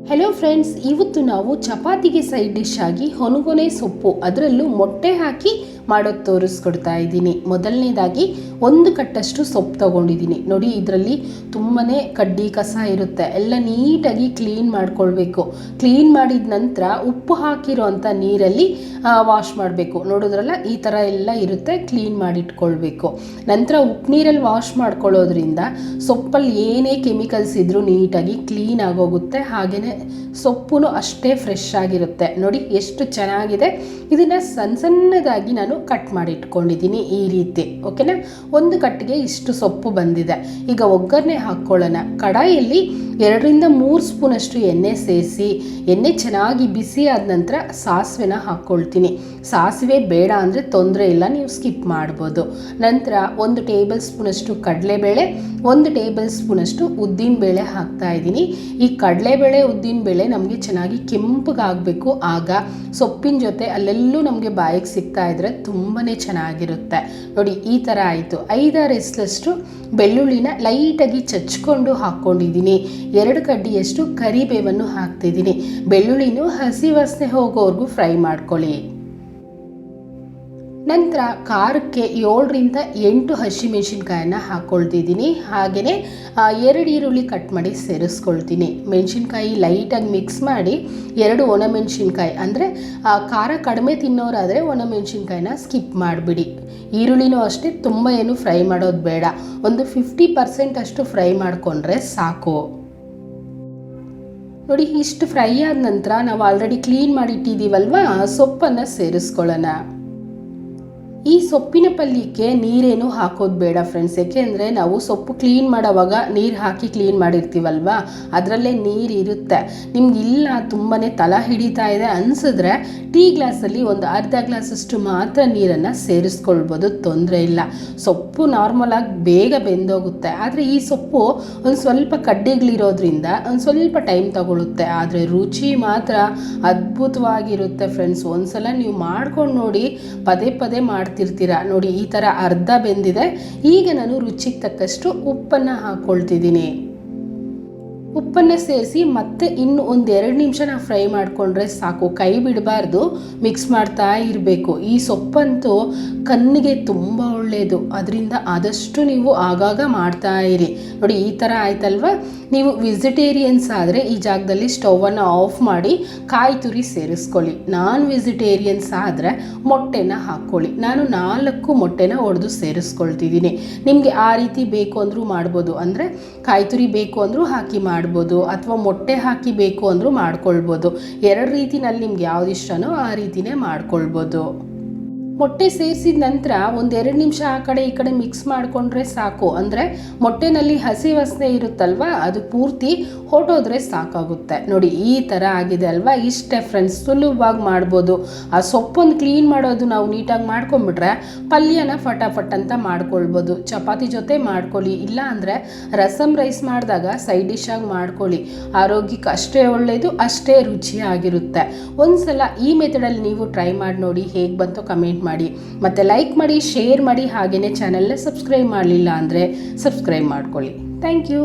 Hello friends, ಇವತ್ತು ನಾವು ಚಪಾತಿಗೆ ಸೈಡ್ ಡಿಶ್ ಆಗಿ ಹೊನಗೊನೆ ಸೊಪ್ಪು ಅದರಲ್ಲೂ ಮೊಟ್ಟೆ ಹಾಕಿ ಮಾಡೋದು ತೋರಿಸ್ಕೊಡ್ತಾ ಇದ್ದೀನಿ. ಮೊದಲನೇದಾಗಿ 1 ಕಟ್ಟಷ್ಟು ಸೊಪ್ಪು ತೊಗೊಂಡಿದ್ದೀನಿ. ನೋಡಿ, ಇದರಲ್ಲಿ ತುಂಬಾ ಕಡ್ಡಿ ಕಸ ಇರುತ್ತೆ, ಎಲ್ಲ ನೀಟಾಗಿ ಕ್ಲೀನ್ ಮಾಡ್ಕೊಳ್ಬೇಕು. ಕ್ಲೀನ್ ಮಾಡಿದ ನಂತರ ಉಪ್ಪು ಹಾಕಿರೋ ಅಂಥ ನೀರಲ್ಲಿ ವಾಶ್ ಮಾಡಬೇಕು. ನೋಡಿದ್ರಲ್ಲ, ಈ ಥರ ಎಲ್ಲ ಇರುತ್ತೆ, ಕ್ಲೀನ್ ಮಾಡಿಟ್ಕೊಳ್ಬೇಕು. ನಂತರ ಉಪ್ಪು ನೀರಲ್ಲಿ ವಾಶ್ ಮಾಡ್ಕೊಳ್ಳೋದ್ರಿಂದ ಸೊಪ್ಪಲ್ಲಿ ಏನೇ ಕೆಮಿಕಲ್ಸ್ ಇದ್ರೂ ನೀಟಾಗಿ ಕ್ಲೀನ್ ಆಗೋಗುತ್ತೆ. ಹಾಗೆಯೇ ಸೊಪ್ಪು ಅಷ್ಟೇ ಫ್ರೆಶ್ ಆಗಿರುತ್ತೆ. ನೋಡಿ ಎಷ್ಟು ಚೆನ್ನಾಗಿದೆ. ಇದನ್ನು ಸಣ್ಣದಾಗಿ ನಾನು ಕಟ್ ಮಾಡಿ ಇಟ್ಕೊಂಡಿದ್ದೀನಿ ಈ ರೀತಿ. ಓಕೆನಾ, 1 ಕಟ್ಟಿಗೆ ಇಷ್ಟು ಸೊಪ್ಪು ಬಂದಿದೆ. ಈಗ ಒಗ್ಗರಣೆ ಹಾಕ್ಕೊಳ್ಳೋಣ. ಕಡಾಯಿಯಲ್ಲಿ 2ರಿಂದ 3 ಸ್ಪೂನಷ್ಟು ಎಣ್ಣೆ ಸೇರಿಸಿ, ಎಣ್ಣೆ ಚೆನ್ನಾಗಿ ಬಿಸಿ ಆದ ನಂತರ ಸಾಸಿವೆನ ಹಾಕ್ಕೊಳ್ತೀನಿ. ಸಾಸಿವೆ ಬೇಡ ಅಂದರೆ ತೊಂದರೆ ಇಲ್ಲ, ನೀವು ಸ್ಕಿಪ್ ಮಾಡ್ಬೋದು. ನಂತರ 1 ಟೇಬಲ್ ಸ್ಪೂನಷ್ಟು ಕಡಲೆಬೇಳೆ, 1 ಟೇಬಲ್ ಸ್ಪೂನಷ್ಟು ಉದ್ದಿನಬೇಳೆ ಹಾಕ್ತಾ ಇದ್ದೀನಿ. ಈ ಕಡಲೆಬೇಳೆ ಉದ್ದಿನಬೇಳೆ ನಮಗೆ ಚೆನ್ನಾಗಿ ಕೆಂಪಗಾಗಬೇಕು. ಆಗ ಸೊಪ್ಪಿನ ಜೊತೆ ಅಲ್ಲೆಲ್ಲೂ ನಮಗೆ ಬಾಯಿಗೆ ಸಿಗ್ತಾ ಇದ್ರೆ ತುಂಬಾ ಚೆನ್ನಾಗಿರುತ್ತೆ. ನೋಡಿ, ಈ ಥರ ಆಯಿತು. 5-6 ಎಸಳಷ್ಟು ಬೆಳ್ಳುಳ್ಳಿನ ಲೈಟಾಗಿ ಚಚ್ಕೊಂಡು ಹಾಕ್ಕೊಂಡಿದ್ದೀನಿ. 2 ಕಡ್ಡಿಯಷ್ಟು ಕರಿಬೇವನ್ನು ಹಾಕ್ತಿದ್ದೀನಿ. ಬೆಳ್ಳುಳ್ಳಿನೂ ಹಸಿ ವಾಸನೆ ಹೋಗೋವರೆಗೂ ಫ್ರೈ ಮಾಡ್ಕೊಳ್ಳಿ. ನಂತರ ಖಾರಕ್ಕೆ 7ರಿಂದ 8 ಹಸಿಮೆಣಸಿನ್ಕಾಯನ್ನು ಹಾಕ್ಕೊಳ್ತಿದ್ದೀನಿ. ಹಾಗೆಯೇ 2 ಈರುಳ್ಳಿ ಕಟ್ ಮಾಡಿ ಸೇರಿಸ್ಕೊಳ್ತೀನಿ. ಮೆಣಸಿನ್ಕಾಯಿ ಲೈಟಾಗಿ ಮಿಕ್ಸ್ ಮಾಡಿ 2 ಒಣಮೆಣಸಿನ್ಕಾಯಿ, ಅಂದರೆ ಖಾರ ಕಡಿಮೆ ತಿನ್ನೋರಾದರೆ ಒಣಮೆಣಸಿನ್ಕಾಯಿನ ಸ್ಕಿಪ್ ಮಾಡಿಬಿಡಿ. ಈರುಳ್ಳಿನೂ ಅಷ್ಟೇ, ತುಂಬ ಏನು ಫ್ರೈ ಮಾಡೋದು ಬೇಡ, ಒಂದು 50% ಅಷ್ಟು ಫ್ರೈ ಮಾಡಿಕೊಂಡ್ರೆ ಸಾಕು. ನೋಡಿ, ಇಷ್ಟು ಫ್ರೈ ಆದ ನಂತರ ನಾವು ಆಲ್ರೆಡಿ ಕ್ಲೀನ್ ಮಾಡಿಟ್ಟಿದ್ದೀವಲ್ವ, ಸೊಪ್ಪನ್ನು ಸೇರಿಸ್ಕೊಳ್ಳೋಣ. ಈ ಸೊಪ್ಪಿನ ಪಲ್ಯಕ್ಕೆ ನೀರೇನು ಹಾಕೋದು ಬೇಡ ಫ್ರೆಂಡ್ಸ್, ಏಕೆಂದರೆ ನಾವು ಸೊಪ್ಪು ಕ್ಲೀನ್ ಮಾಡೋವಾಗ ನೀರು ಹಾಕಿ ಕ್ಲೀನ್ ಮಾಡಿರ್ತೀವಲ್ವ, ಅದರಲ್ಲೇ ನೀರು ಇರುತ್ತೆ. ನಿಮ್ಗೆ ಇಲ್ಲ ತುಂಬಾ ತಲೆ ಹಿಡಿತಾ ಇದೆ ಅನಿಸಿದ್ರೆ ಟೀ ಗ್ಲಾಸಲ್ಲಿ ಒಂದು ಅರ್ಧ ಗ್ಲಾಸಷ್ಟು ಮಾತ್ರ ನೀರನ್ನು ಸೇರಿಸ್ಕೊಳ್ಬೋದು, ತೊಂದರೆ ಇಲ್ಲ. ಸೊಪ್ಪು ನಾರ್ಮಲಾಗಿ ಬೇಗ ಬೆಂದೋಗುತ್ತೆ, ಆದರೆ ಈ ಸೊಪ್ಪು ಒಂದು ಸ್ವಲ್ಪ ಕಡ್ಡಿಗಳಿರೋದ್ರಿಂದ ಒಂದು ಸ್ವಲ್ಪ ಟೈಮ್ ತಗೊಳ್ಳುತ್ತೆ. ಆದರೆ ರುಚಿ ಮಾತ್ರ ಅದ್ಭುತವಾಗಿರುತ್ತೆ ಫ್ರೆಂಡ್ಸ್. ಒಂದ್ಸಲ ನೀವು ಮಾಡ್ಕೊಂಡು ನೋಡಿ, ಪದೇ ಪದೇ ಮಾಡ್ತಿರ್ತೀರಾ. ನೋಡಿ, ಈ ಥರ ಅರ್ಧ ಬೆಂದಿದೆ. ಈಗ ನಾನು ರುಚಿಗೆ ತಕ್ಕಷ್ಟು ಉಪ್ಪನ್ನು ಹಾಕ್ಕೊಳ್ತಿದ್ದೀನಿ. ಉಪ್ಪನ್ನು ಸೇರಿಸಿ ಮತ್ತೆ ಇನ್ನು 1-2 ನಿಮಿಷ ನಾವು ಫ್ರೈ ಮಾಡಿಕೊಂಡ್ರೆ ಸಾಕು. ಕೈ ಬಿಡಬಾರ್ದು, ಮಿಕ್ಸ್ ಮಾಡ್ತಾ ಇರಬೇಕು. ಈ ಸೊಪ್ಪಂತೂ ಕಣ್ಣಿಗೆ ತುಂಬ ಒಳ್ಳೆಯದು, ಅದರಿಂದ ಆದಷ್ಟು ನೀವು ಆಗಾಗ ಮಾಡ್ತಾ ಇರಿ. ನೋಡಿ, ಈ ಥರ ಆಯ್ತಲ್ವ. ನೀವು ವೆಜಿಟೇರಿಯನ್ಸ್ ಆದರೆ ಈ ಜಾಗದಲ್ಲಿ ಸ್ಟವನ್ನು ಆಫ್ ಮಾಡಿ ಕಾಯಿ ತುರಿ ಸೇರಿಸ್ಕೊಳ್ಳಿ. ನಾನ್ ವೆಜಿಟೇರಿಯನ್ಸ್ ಆದರೆ ಮೊಟ್ಟೆನ ಹಾಕ್ಕೊಳ್ಳಿ. ನಾನು 4 ಮೊಟ್ಟೆನ ಒಡೆದು ಸೇರಿಸ್ಕೊಳ್ತಿದ್ದೀನಿ. ನಿಮಗೆ ಆ ರೀತಿ ಬೇಕು ಅಂದರೂ ಮಾಡ್ಬೋದು, ಅಂದರೆ ಕಾಯಿ ತುರಿ ಬೇಕು ಅಂದರೂ ಹಾಕಿ ಮಾಡ್ಬೋದು, ಅಥವಾ ಮೊಟ್ಟೆ ಹಾಕಿ ಬೇಕು ಅಂದರೂ ಮಾಡ್ಕೊಳ್ಬೋದು. 2 ರೀತಿನಲ್ಲಿ ನಿಮ್ಗೆ ಯಾವ್ದು ಇಷ್ಟನೋ ಆ ರೀತಿನೇ ಮಾಡ್ಕೊಳ್ಬೋದು. ಮೊಟ್ಟೆ ಸೇರಿಸಿದ ನಂತರ 1-2 ನಿಮಿಷ ಆ ಕಡೆ ಈ ಕಡೆ ಮಿಕ್ಸ್ ಮಾಡಿಕೊಂಡ್ರೆ ಸಾಕು. ಅಂದರೆ ಮೊಟ್ಟೆನಲ್ಲಿ ಹಸಿ ವಾಸನೆ ಇರುತ್ತಲ್ವ, ಅದು ಪೂರ್ತಿ ಹೊರಟೋದ್ರೆ ಸಾಕಾಗುತ್ತೆ. ನೋಡಿ, ಈ ಥರ ಆಗಿದೆ ಅಲ್ವಾ. ಇಷ್ಟೇ ಫ್ರೆಂಡ್ಸ್, ಸುಲಭವಾಗಿ ಮಾಡ್ಬೋದು. ಆ ಸೊಪ್ಪೊಂದು ಕ್ಲೀನ್ ಮಾಡೋದು ನಾವು ನೀಟಾಗಿ ಮಾಡ್ಕೊಂಬಿಟ್ರೆ ಪಲ್ಯನ ಫಟಾಫಟ್ ಅಂತ ಮಾಡ್ಕೊಳ್ಬೋದು. ಚಪಾತಿ ಜೊತೆ ಮಾಡ್ಕೊಳ್ಳಿ, ಇಲ್ಲ ಅಂದರೆ ರಸಮ್ ರೈಸ್ ಮಾಡಿದಾಗ ಸೈಡ್ ಡಿಶ್ ಆಗಿ ಮಾಡ್ಕೊಳ್ಳಿ. ಆರೋಗ್ಯಕ್ಕೆ ಅಷ್ಟೇ ಒಳ್ಳೆಯದು, ಅಷ್ಟೇ ರುಚಿಯಾಗಿರುತ್ತೆ. ಒಂದ್ಸಲ ಈ ಮೆಥಡಲ್ಲಿ ನೀವು ಟ್ರೈ ಮಾಡಿ ನೋಡಿ, ಹೇಗೆ ಬಂತೋ ಕಮೆಂಟ್ ಮಾಡಿ, ಮತ್ತು ಲೈಕ್ ಮಾಡಿ, ಶೇರ್ ಮಾಡಿ. ಹಾಗೆಯೇ ಚಾನೆಲ್ನ ಸಬ್ಸ್ಕ್ರೈಬ್ ಮಾಡಲಿಲ್ಲ ಅಂದರೆ ಸಬ್ಸ್ಕ್ರೈಬ್ ಮಾಡ್ಕೊಳ್ಳಿ. Thank you.